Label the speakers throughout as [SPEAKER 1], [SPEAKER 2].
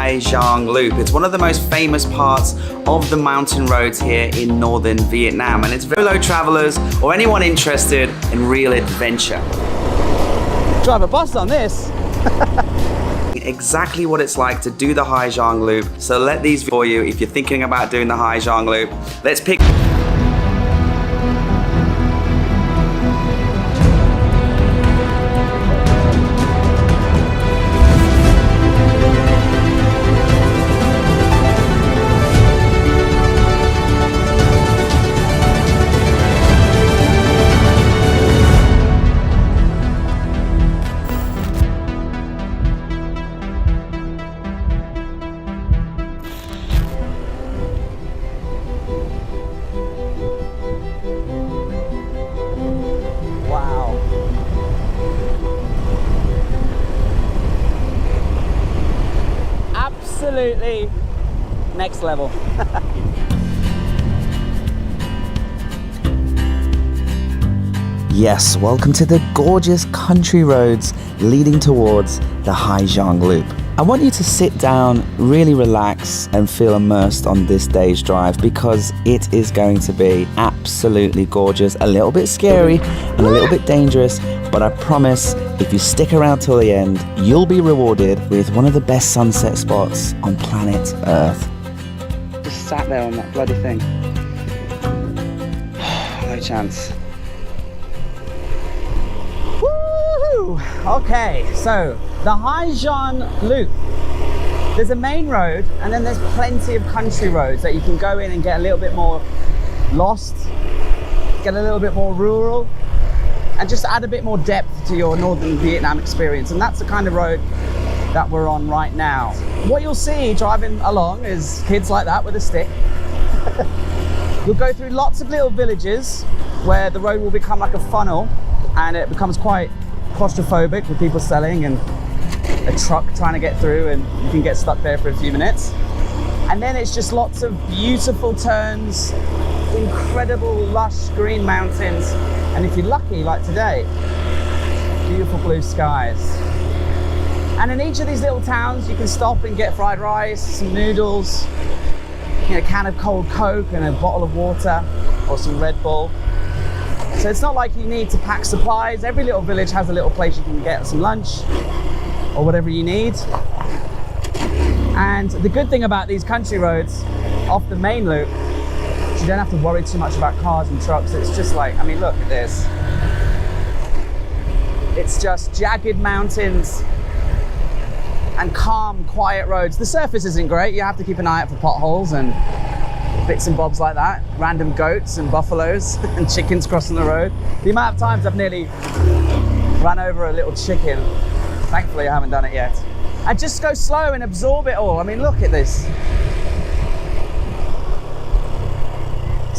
[SPEAKER 1] Hai Giang Loop. It's one of the most famous parts of the mountain roads here in northern Vietnam, and it's for fellow travelers or anyone interested in real adventure.
[SPEAKER 2] Drive a bus on this.
[SPEAKER 1] Exactly what it's like to do the Hai Giang Loop. So let these for you if you're thinking about doing the Hai Giang Loop. Let's pick.
[SPEAKER 2] Absolutely next level.
[SPEAKER 1] Yes, welcome to the gorgeous country roads leading towards the Hai Giang Loop. I want you to sit down, really relax and feel immersed on this day's drive because it is going to be absolutely gorgeous, a little bit scary and a little bit dangerous, but I promise if you stick around till the end, you'll be rewarded with one of the best sunset spots on planet Earth. Just sat there on that bloody thing. No chance.
[SPEAKER 2] Woo! Okay, so the Hai Giang Loop. There's a main road and then there's plenty of country roads that you can go in and get a little bit more lost, get a little bit more rural, and just add a bit more depth to your northern Vietnam experience. And that's the kind of road that we're on right now. What you'll see driving along is kids like that with a stick. You'll go through lots of little villages where the road will become like a funnel and it becomes quite claustrophobic with people selling and a truck trying to get through, and you can get stuck there for a few minutes. And then it's just lots of beautiful turns, incredible lush green mountains, and if you're lucky like today, beautiful blue skies. And in each of these little towns you can stop and get fried rice, some noodles, a can of cold Coke and a bottle of water or some Red Bull. So it's not like you need to pack supplies. Every little village has a little place you can get some lunch or whatever you need. And the good thing about these country roads off the main loop, you don't have to worry too much about cars and trucks. It's just like, I mean, look at this. It's just jagged mountains and calm, quiet roads. The surface isn't great. You have to keep an eye out for potholes and bits and bobs like that. Random goats and buffaloes and chickens crossing the road. The amount of times I've nearly run over a little chicken. Thankfully, I haven't done it yet. And just go slow and absorb it all. I mean, look at this.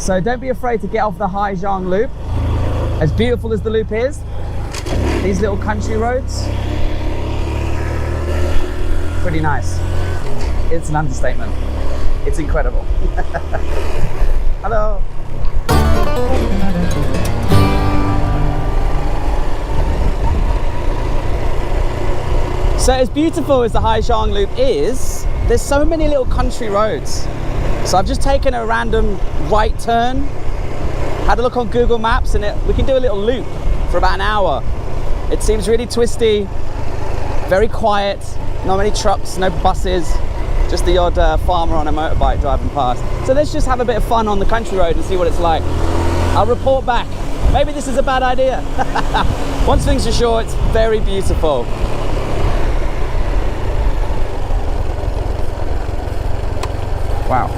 [SPEAKER 2] So don't be afraid to get off the Hai Giang Loop. As beautiful as the loop is, these little country roads, pretty nice. It's an understatement. It's incredible. Hello. So as beautiful as the Hai Giang Loop is, there's so many little country roads. So I've just taken a random right turn, had a look on Google Maps, and we can do a little loop for about an hour. It seems really twisty, very quiet, not many trucks, no buses, just the odd farmer on a motorbike driving past. So let's just have a bit of fun on the country road and see what it's like. I'll report back. Maybe this is a bad idea. One thing's for sure, it's very beautiful. Wow.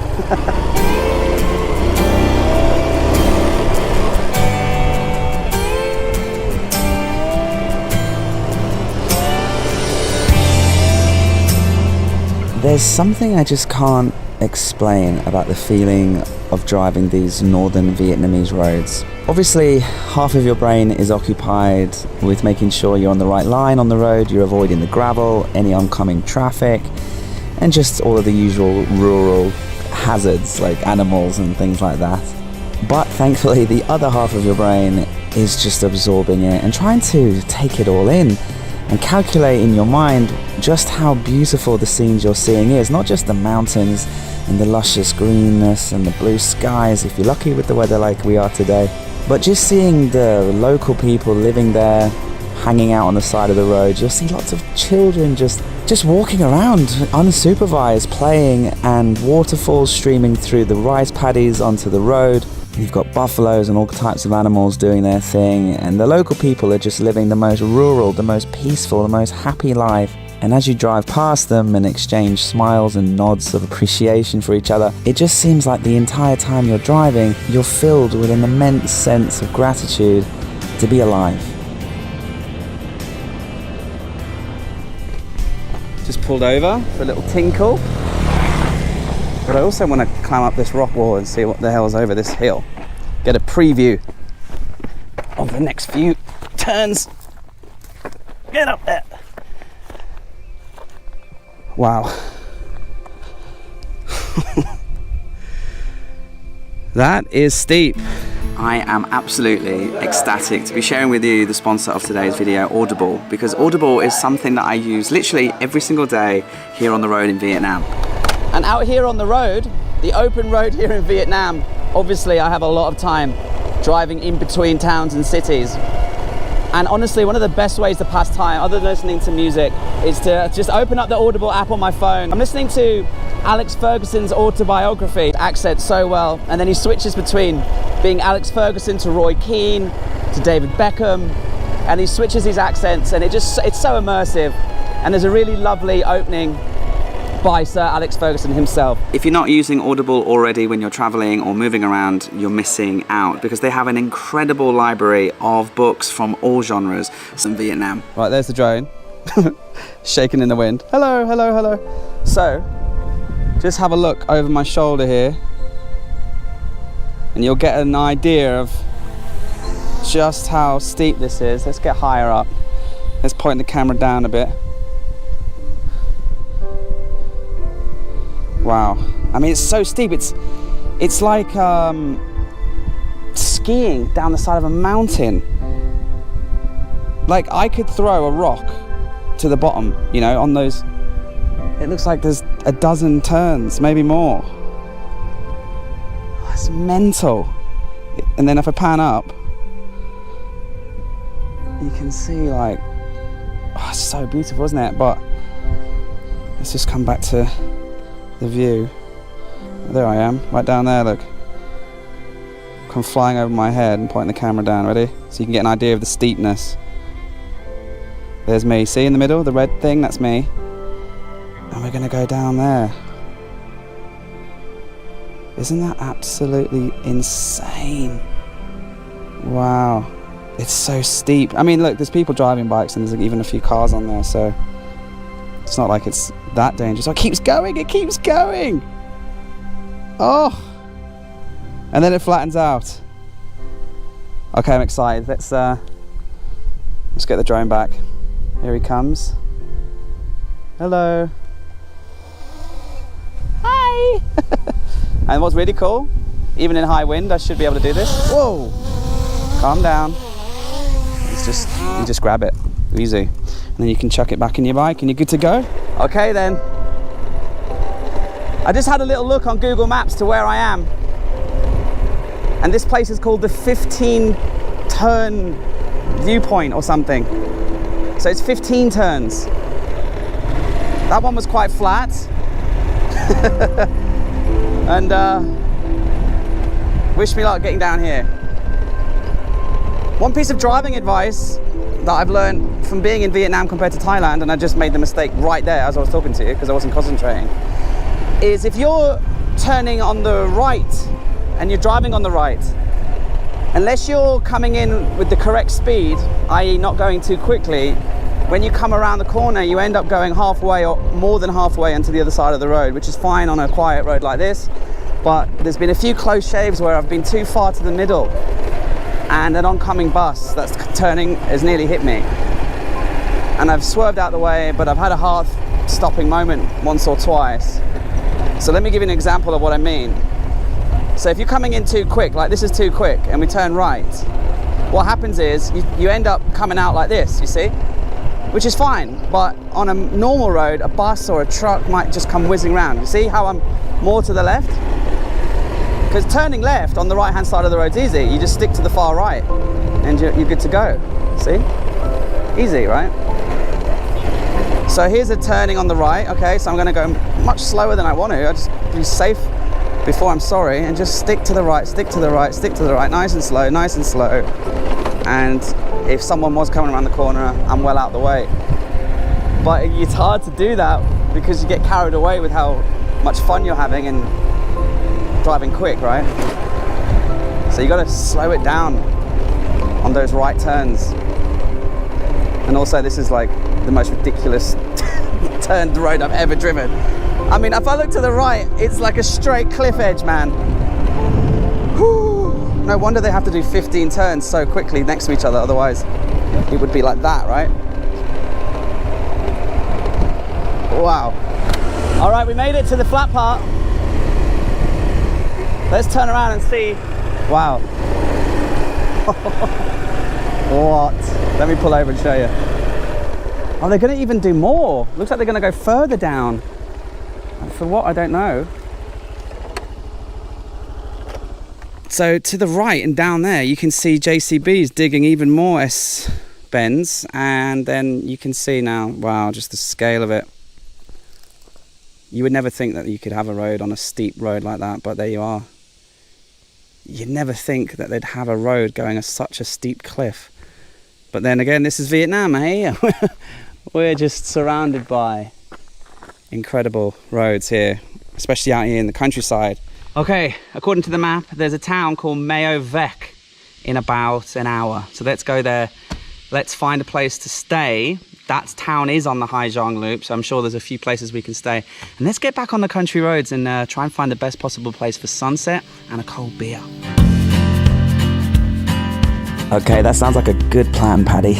[SPEAKER 1] There's something I just can't explain about the feeling of driving these northern Vietnamese roads. Obviously, half of your brain is occupied with making sure you're on the right line on the road, you're avoiding the gravel, any oncoming traffic, and just all of the usual rural hazards like animals and things like that. But thankfully, the other half of your brain is just absorbing it and trying to take it all in and calculate in your mind just how beautiful the scenes you're seeing is. Not just the mountains and the luscious greenness and the blue skies, if you're lucky with the weather like we are today, but just seeing the local people living there, hanging out on the side of the road. You'll see lots of children just walking around, unsupervised, playing, and waterfalls streaming through the rice paddies onto the road. You've got buffaloes and all types of animals doing their thing, and the local people are just living the most rural, the most peaceful, the most happy life. And as you drive past them and exchange smiles and nods of appreciation for each other, it just seems like the entire time you're driving, you're filled with an immense sense of gratitude to be alive. Just pulled over for a little tinkle, but I also want to climb up this rock wall and see what the hell's over this hill. Get a preview of the next few turns. Get up there. Wow. That is steep. I am absolutely ecstatic to be sharing with you the sponsor of today's video, Audible, because Audible is something that I use literally every single day here on the road in Vietnam. And out here on the road, the open road here in Vietnam, obviously I have a lot of time driving in between towns and cities. And honestly, one of the best ways to pass time, other than listening to music, is to just open up the Audible app on my phone. I'm listening to Alex Ferguson's autobiography, accents so well, and then he switches between being Alex Ferguson to Roy Keane to David Beckham, and he switches his accents, and it's so immersive. And there's a really lovely opening by Sir Alex Ferguson himself. If you're not using Audible already when you're traveling or moving around, you're missing out, because they have an incredible library of books from all genres in Vietnam. Right, there's the drone, shaking in the wind. Hello, hello, hello. So, just have a look over my shoulder here, and you'll get an idea of just how steep this is. Let's get higher up. Let's point the camera down a bit. Wow, I mean, it's so steep. It's like skiing down the side of a mountain. Like, I could throw a rock to the bottom, you know, on those. It looks like there's a dozen turns, maybe more. It's mental. And then if I pan up, you can see, like, oh, it's so beautiful, isn't it? But let's just come back to the view. There I am, right down there, look. Come flying over my head and pointing the camera down, ready? So you can get an idea of the steepness. There's me, see in the middle, the red thing, that's me. And we're gonna go down there. Isn't that absolutely insane? Wow, it's so steep. I mean, look, there's people driving bikes and there's even a few cars on there, so it's not like it's that dangerous. Oh, it keeps going, it keeps going. Oh, and then it flattens out. Okay, I'm excited. Let's get the drone back. Here he comes. Hello. Hi. And what's really cool, even in high wind, I should be able to do this. Whoa, calm down. You just grab it, easy. And then you can chuck it back in your bike and you're good to go. Okay then. I just had a little look on Google Maps to where I am. And this place is called the 15 turn viewpoint or something. So it's 15 turns. That one was quite flat. And wish me luck getting down here. One piece of driving advice that I've learned from being in Vietnam compared to Thailand, and I just made the mistake right there as I was talking to you because I wasn't concentrating, is if you're turning on the right and you're driving on the right, unless you're coming in with the correct speed, i.e. not going too quickly, when you come around the corner you end up going halfway or more than halfway onto the other side of the road, which is fine on a quiet road like this, but there's been a few close shaves where I've been too far to the middle and an oncoming bus that's turning has nearly hit me. And I've swerved out the way, but I've had a heart-stopping moment once or twice. So let me give you an example of what I mean. So if you're coming in too quick, like this is too quick, and we turn right, what happens is you end up coming out like this, you see?
[SPEAKER 2] which is fine, but on a normal road, a bus or a truck might just come whizzing round. You see how I'm more to the left? Because turning left on the right-hand side of the road's easy. You just stick to the far right and you're good to go. See? Easy, right? So here's a turning on the right. Okay, so I'm gonna go much slower than I want to. I just be safe before I'm sorry, and just stick to the right, stick to the right, stick to the right, nice and slow, nice and slow. And if someone was coming around the corner, I'm well out the way. But it's hard to do that because you get carried away with how much fun you're having and driving quick, right? So you got to slow it down on those right turns. And also, this is like the most ridiculous turned road I've ever driven. I mean, if I look to the right, it's like a straight cliff edge, man. Whew. No wonder they have to do 15 turns so quickly next to each other, otherwise it would be like that, right? Wow. All right, we made it to the flat part. Let's turn around and see. Wow. What? Let me pull over and show you. Oh, they're gonna even do more. Looks like they're gonna go further down. For what, I don't know. So to the right and down there, you can see JCBs digging even more S-bends, and then you can see now, wow, just the scale of it. You would never think that you could have a road on a steep road like that, but there you are. You'd never think that they'd have a road going such a steep cliff. But then again, this is Vietnam, eh? We're just surrounded by incredible roads here, especially out here in the countryside. Okay, according to the map, there's a town called Mayo Vec in about an hour. So let's go there. Let's find a place to stay. That town is on the Hai Giang Loop, so I'm sure there's a few places we can stay. And let's get back on the country roads and try and find the best possible place for sunset and a cold beer.
[SPEAKER 1] Okay, that sounds like a good plan, Paddy.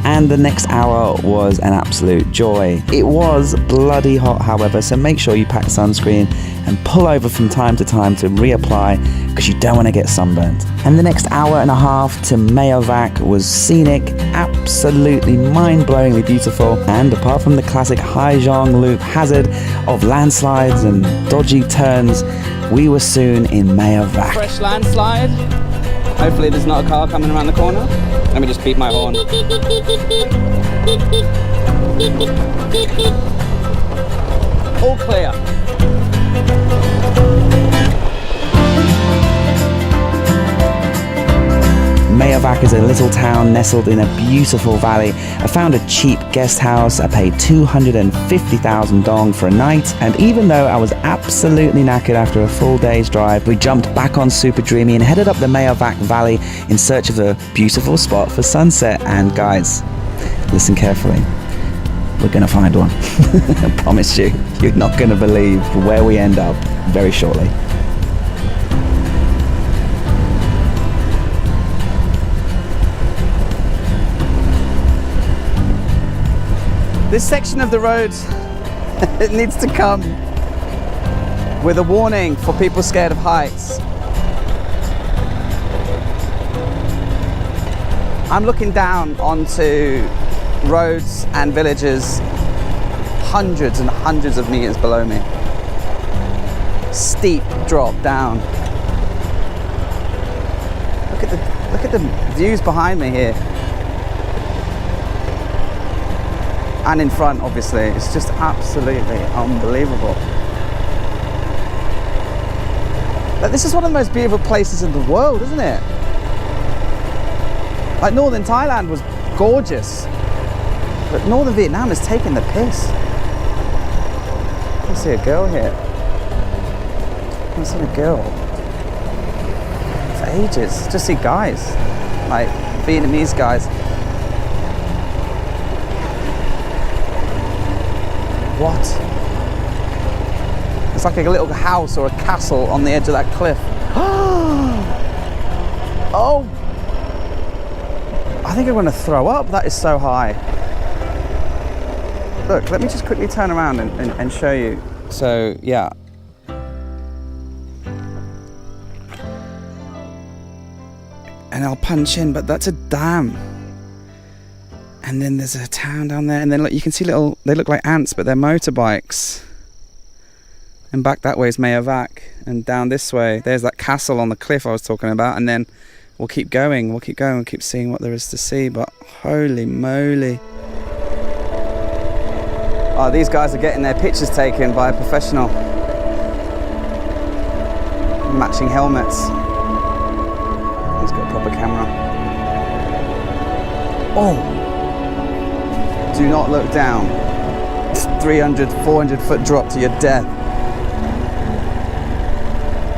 [SPEAKER 1] And the next hour was an absolute joy. It was bloody hot, however, so make sure you pack sunscreen and pull over from time to time to reapply because you don't want to get sunburned. And the next hour and a half to Mayo Vac was scenic, absolutely mind-blowingly beautiful. And apart from the classic Hai Giang Loop hazard of landslides and dodgy turns, we were soon in Mayo Vac.
[SPEAKER 2] Fresh landslide. Hopefully there's not a car coming around the corner. Let me just beat my horn. All clear.
[SPEAKER 1] Mayo Vac is a little town nestled in a beautiful valley. I found a cheap guest house. I paid 250,000 dong for a night, and even though I was absolutely knackered after a full day's drive, we jumped back on Super Dreamy and headed up the Mayo Vac Valley in search of a beautiful spot for sunset. And guys, listen carefully. We're gonna find one. I promise you, you're not gonna believe where we end up very shortly.
[SPEAKER 2] This section of the road, it needs to come with a warning for people scared of heights. I'm looking down onto roads and villages hundreds and hundreds of meters below me. Steep drop down. Look at the views behind me here. And in front, obviously. It's just absolutely unbelievable. Like, this is one of the most beautiful places in the world, isn't it? Like, northern Thailand was gorgeous, but northern Vietnam is taking the piss. I can see a girl here. I haven't seen a girl for ages. Just see guys, like Vietnamese guys. What? It's like a little house or a castle on the edge of that cliff. Oh! I think I'm going to throw up. That is so high. Look, let me just quickly turn around and show you. So, yeah. And I'll punch in, but that's a dam.
[SPEAKER 1] And then there's a town down there, and then look, you can see little, they look like ants, but they're motorbikes. And back that way is Mayovac, and down this way, there's that castle on the cliff I was talking about, and then we'll keep going, we'll keep seeing what there is to see, but holy moly. Oh, these guys are getting their pictures taken by a professional. Matching helmets. He's got a proper camera. Oh! Do not look down. It's 300, 400 foot drop to your death.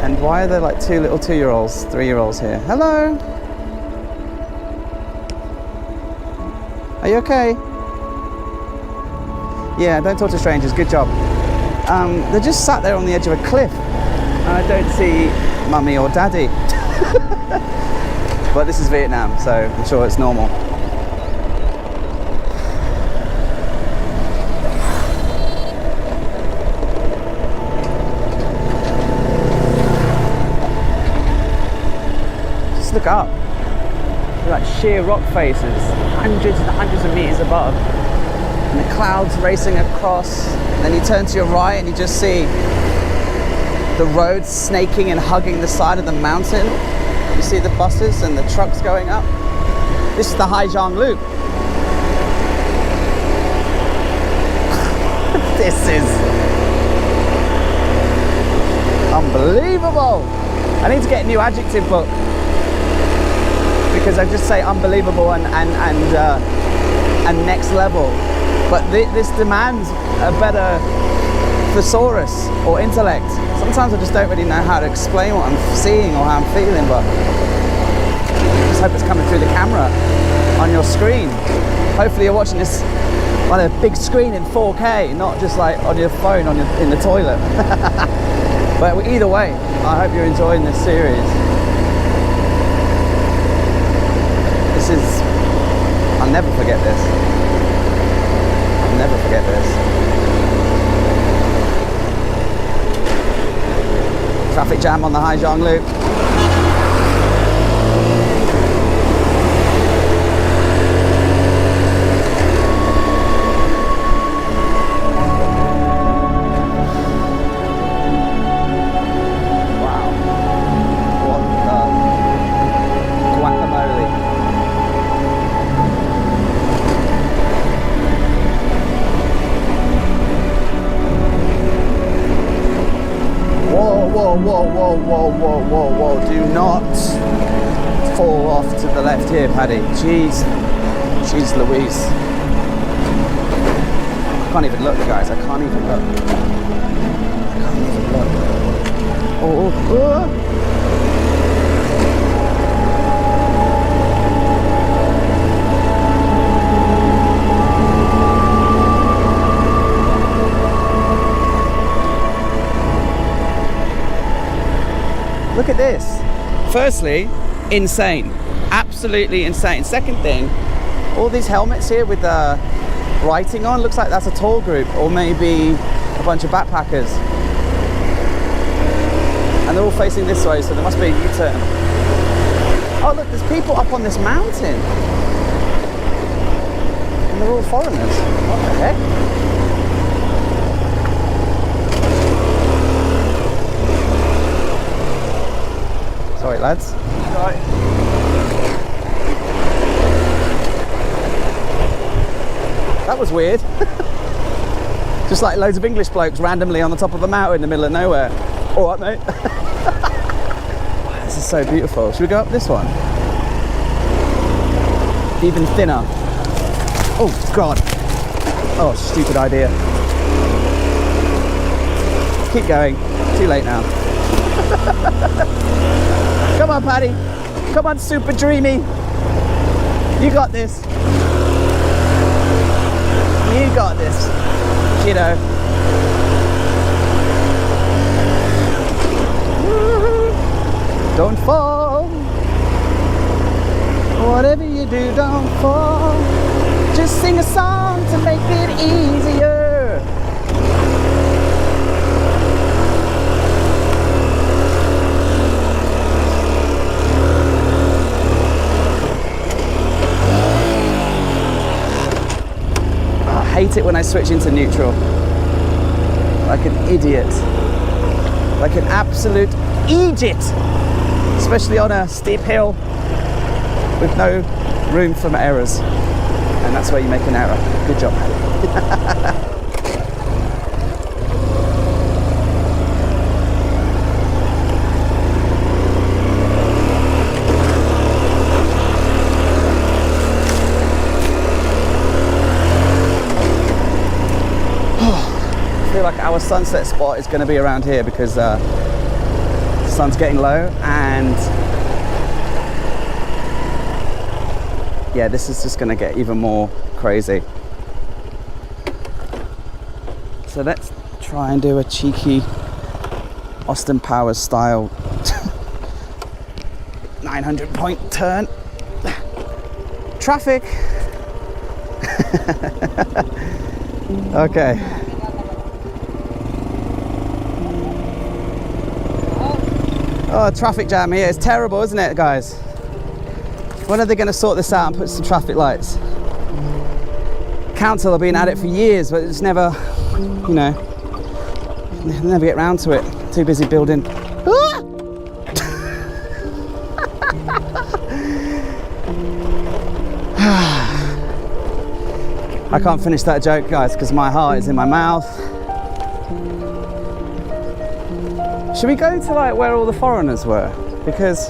[SPEAKER 1] And why are there like two little 2-year-olds, 3-year-olds here? Hello? Are you okay? Yeah, don't talk to strangers, good job. They're just sat there on the edge of a cliff. And I don't see mummy or daddy. But this is Vietnam, so I'm sure it's normal. Look up. They're like sheer rock faces, hundreds and hundreds of meters above, and the clouds racing across. And then you turn to your right and you just see the road snaking and hugging the side of the mountain. You see the buses and the trucks going up. This is the Haijiang Loop. This is unbelievable. I need to get a new adjective book, because I just say unbelievable and next level. But this demands a better thesaurus or intellect. Sometimes I just don't really know how to explain what I'm seeing or how I'm feeling, but I just hope it's coming through the camera on your screen. Hopefully you're watching this on a big screen in 4K, not just like on your phone in the toilet. But either way, I hope you're enjoying this series. I'll never forget this. I'll never forget this. Traffic jam on the Haijiang Loop. Whoa, do not fall off to the left here, Paddy. Jeez Louise. I can't even look, guys, I can't even look. Oh. Look at this. Firstly, insane. Absolutely insane. Second thing, all these helmets here with the writing on, looks like that's a tour group or maybe a bunch of backpackers. And they're all facing this way, so there must be a U-turn. Oh look, there's people up on this mountain. And they're all foreigners. What the heck? Sorry, lads. Right. That was weird. Just like loads of English blokes randomly on the top of a mountain in the middle of nowhere. All right, mate. This is so beautiful. Should we go up this one? Even thinner. Oh, God. Oh, stupid idea. Keep going. Too late now. Come on, Paddy. Come on, Super Dreamy. You got this. You got this, kiddo. Don't fall. Whatever you do, don't fall. Just sing a song to make it easier.
[SPEAKER 2] it when I switch into neutral. Like an idiot. Like an absolute idiot. Especially on a steep hill with no room for errors. And that's where you make an error. Good job. I feel like our sunset spot is going to be around here because the sun's getting low, and yeah, this is just going to get even more crazy. So let's try and do a cheeky Austin Powers style 900 point turn. Traffic. Okay. Oh, traffic jam here. It's terrible, isn't it, guys? When are they going to sort this out and put some traffic lights? Council have been at it for years, but it's never, you know, they never get round to it. Too busy building. Ah! I can't finish that joke, guys, because my heart is in my mouth. Should we go to like where all the foreigners were? Because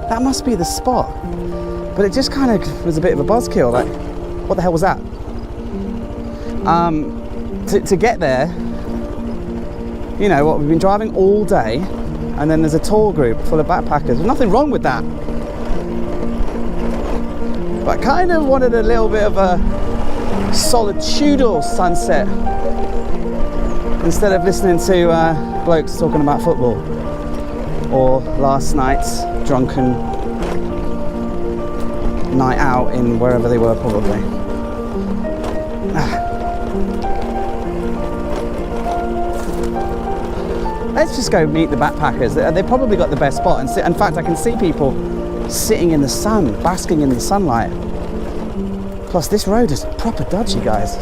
[SPEAKER 2] that must be the spot. But it just kind of was a bit of a buzzkill. Like, what the hell was that? To get there, you know what, we've been driving all day, and then there's a tour group full of backpackers. There's nothing wrong with that. But I kind of wanted a little bit of a solitudinal sunset instead of listening to blokes talking about football or last night's drunken night out in wherever they were, probably. Let's just go meet the backpackers. They probably got the best spot, and in fact I can see people sitting in the sun, basking in the sunlight. Plus this road is proper dodgy, guys.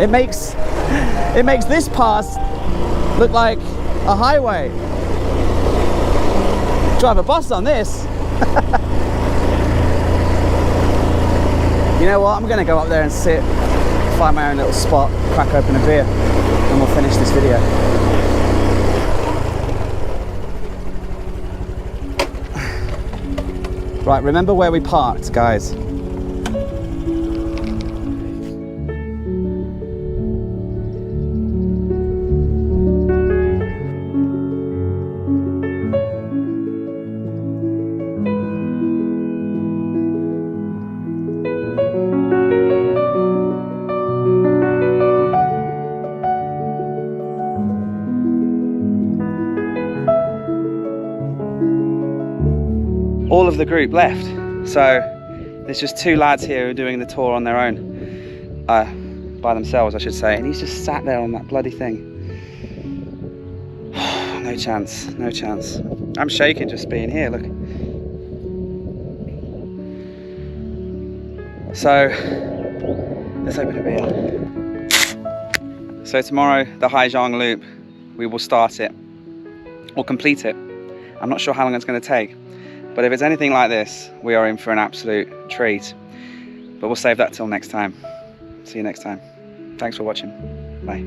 [SPEAKER 2] It makes this pass look like a highway. Drive a bus on this. You know what? I'm going to go up there and sit, find my own little spot, crack open a beer, and we'll finish this video. Right, remember where we parked, guys. All of the group left, so there's just two lads here who are doing the tour on their own, by themselves I should say, and he's just sat there on that bloody thing. No chance, no chance. I'm shaking just being here, look. So let's open a beer. So tomorrow, the Haizhong Loop, we will start it or complete it. I'm not sure how long it's going to take. But if it's anything like this, we are in for an absolute treat. But we'll save that till next time. See you next time. Thanks for watching. Bye.